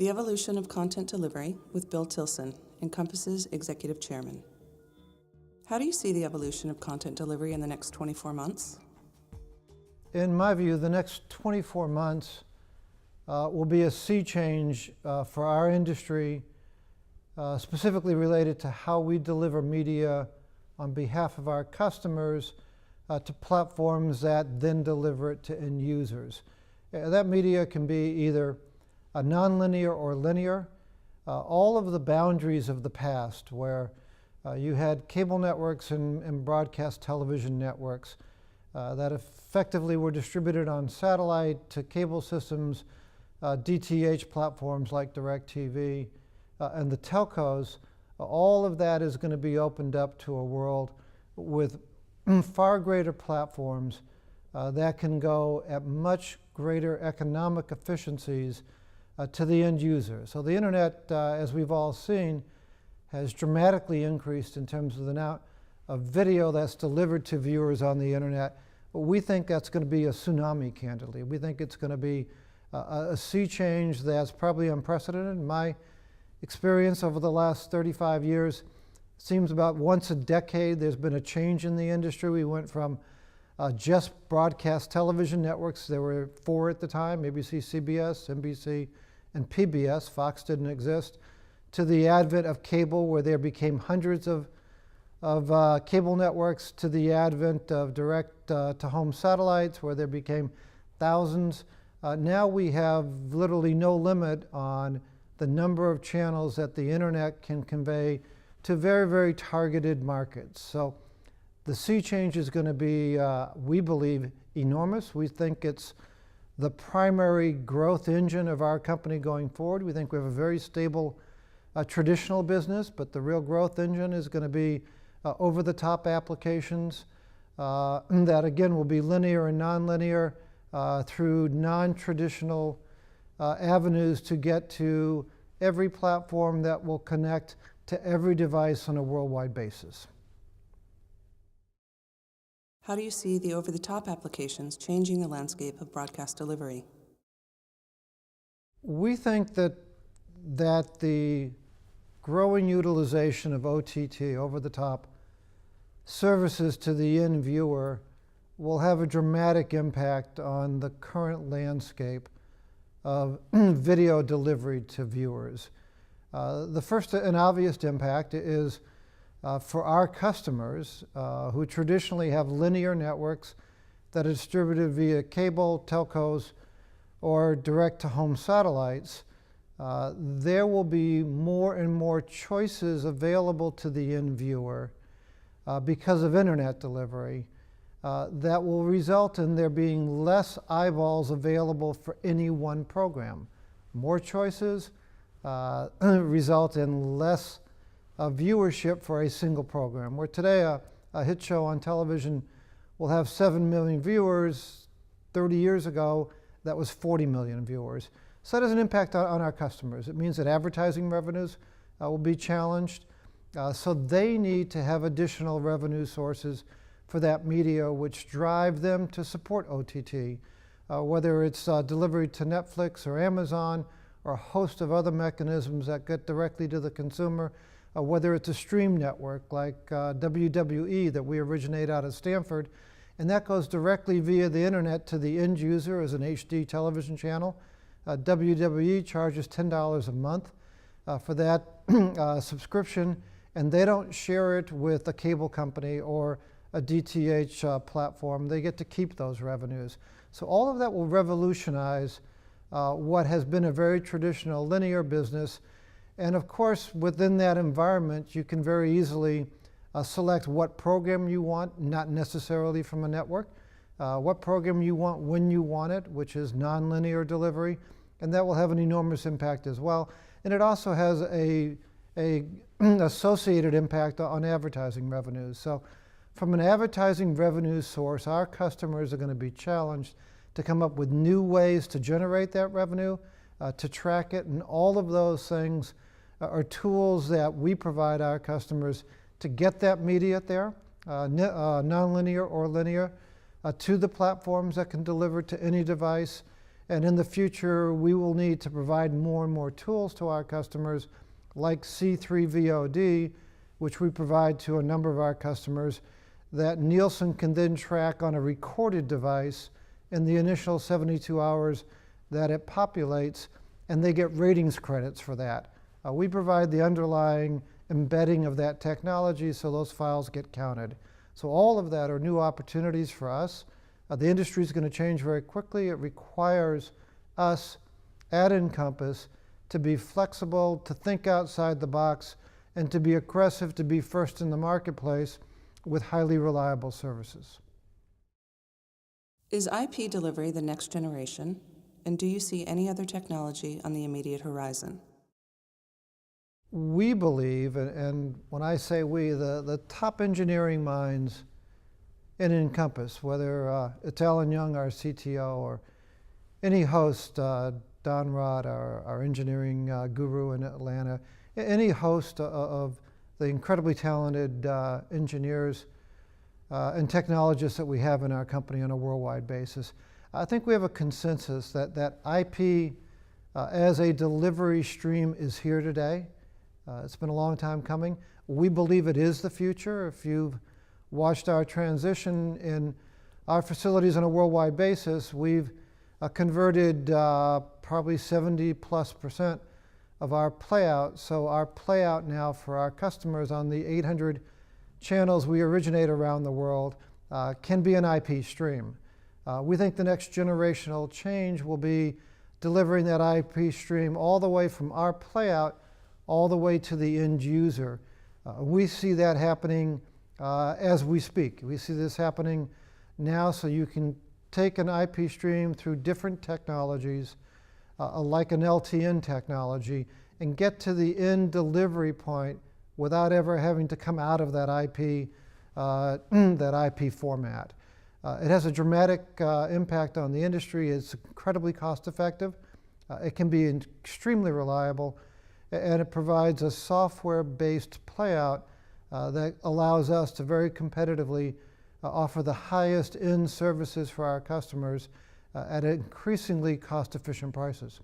The evolution of content delivery with Bill Tilson, Encompass's Executive Chairman. How do you see the evolution of content delivery in the next 24 months? In my view, the next 24 months will be a sea change for our industry, specifically related to how we deliver media on behalf of our customers to platforms that then deliver it to end users. That media can be either nonlinear or linear. All of the boundaries of the past, where you had cable networks and broadcast television networks that effectively were distributed on satellite to cable systems, DTH platforms like DirecTV, and the telcos, all of that is going to be opened up to a world with far greater platforms that can go at much greater economic efficiencies to the end user. So the internet, as we've all seen, has dramatically increased in terms of the amount of video that's delivered to viewers on the internet. But we think that's going to be a tsunami, candidly. We think it's going to be a sea change that's probably unprecedented. My experience over the last 35 years seems about once a decade there's been a change in the industry. We went from just broadcast television networks. There were 4 at the time: ABC, CBS, NBC, and PBS. Fox didn't exist. To the advent of cable, where there became hundreds of cable networks, to the advent of direct-to-home satellites, where there became thousands. Now we have literally no limit on the number of channels that the internet can convey to very, very targeted markets. So the sea change is going to be, we believe, enormous. We think it's the primary growth engine of our company going forward. We think we have a very stable traditional business, but the real growth engine is going to be over-the-top applications that, again, will be linear and nonlinear through non-traditional avenues to get to every platform that will connect to every device on a worldwide basis. How do you see the over-the-top applications changing the landscape of broadcast delivery? We think that the growing utilization of OTT, over-the-top services to the end viewer, will have a dramatic impact on the current landscape of video delivery to viewers. The first and obvious impact is for our customers who traditionally have linear networks that are distributed via cable, telcos, or direct-to-home satellites. There will be more and more choices available to the end viewer because of internet delivery that will result in there being less eyeballs available for any one program. More choices result in less viewership for a single program. Where today a hit show on television will have 7 million viewers, 30 years ago that was 40 million viewers. So that has an impact on our customers. It means that advertising revenues will be challenged. So they need to have additional revenue sources for that media, which drive them to support OTT, whether it's delivery to Netflix or Amazon or a host of other mechanisms that get directly to the consumer, whether it's a stream network like WWE that we originate out of Stanford, and that goes directly via the internet to the end user as an HD television channel. WWE charges $10 a month for that subscription, and they don't share it with a cable company or a DTH platform. They get to keep those revenues. So all of that will revolutionize what has been a very traditional linear business. And of course, within that environment, you can very easily select what program you want, not necessarily from a network, what program you want when you want it, which is nonlinear delivery, and that will have an enormous impact as well. And it also has a associated impact on advertising revenues. So from an advertising revenue source, our customers are going to be challenged to come up with new ways to generate that revenue, to track it, and all of those things are tools that we provide our customers to get that media there, nonlinear or linear, to the platforms that can deliver to any device, And in the future, we will need to provide more and more tools to our customers like C3 VOD, which we provide to a number of our customers, that Nielsen can then track on a recorded device in the initial 72 hours that it populates, and they get ratings credits for that. We provide the underlying embedding of that technology so those files get counted. So all of that are new opportunities for us. The industry is going to change very quickly. It requires us at Encompass to be flexible, to think outside the box, and to be aggressive, to be first in the marketplace with highly reliable services. Is IP delivery the next generation, and do you see any other technology on the immediate horizon? We believe, and when I say we, the top engineering minds in Encompass, whether it's Alan Young, our CTO, or any host, Don Rod, our engineering guru in Atlanta, any host of the incredibly talented engineers and technologists that we have in our company on a worldwide basis, I think we have a consensus that IP as a delivery stream is here today. It's been a long time coming. We believe it is the future. If you've watched our transition in our facilities on a worldwide basis, we've converted probably 70+% of our playout. So our playout now for our customers on the 800 channels we originate around the world can be an IP stream. We think the next generational change will be delivering that IP stream all the way from our playout all the way to the end user. We see that happening as we speak. We see this happening now, so you can take an IP stream through different technologies, like an LTN technology, and get to the end delivery point without ever having to come out of that IP, that IP format. It has a dramatic impact on the industry. It's incredibly cost effective. It can be extremely reliable, and it provides a software-based playout that allows us to very competitively offer the highest end services for our customers at increasingly cost-efficient prices.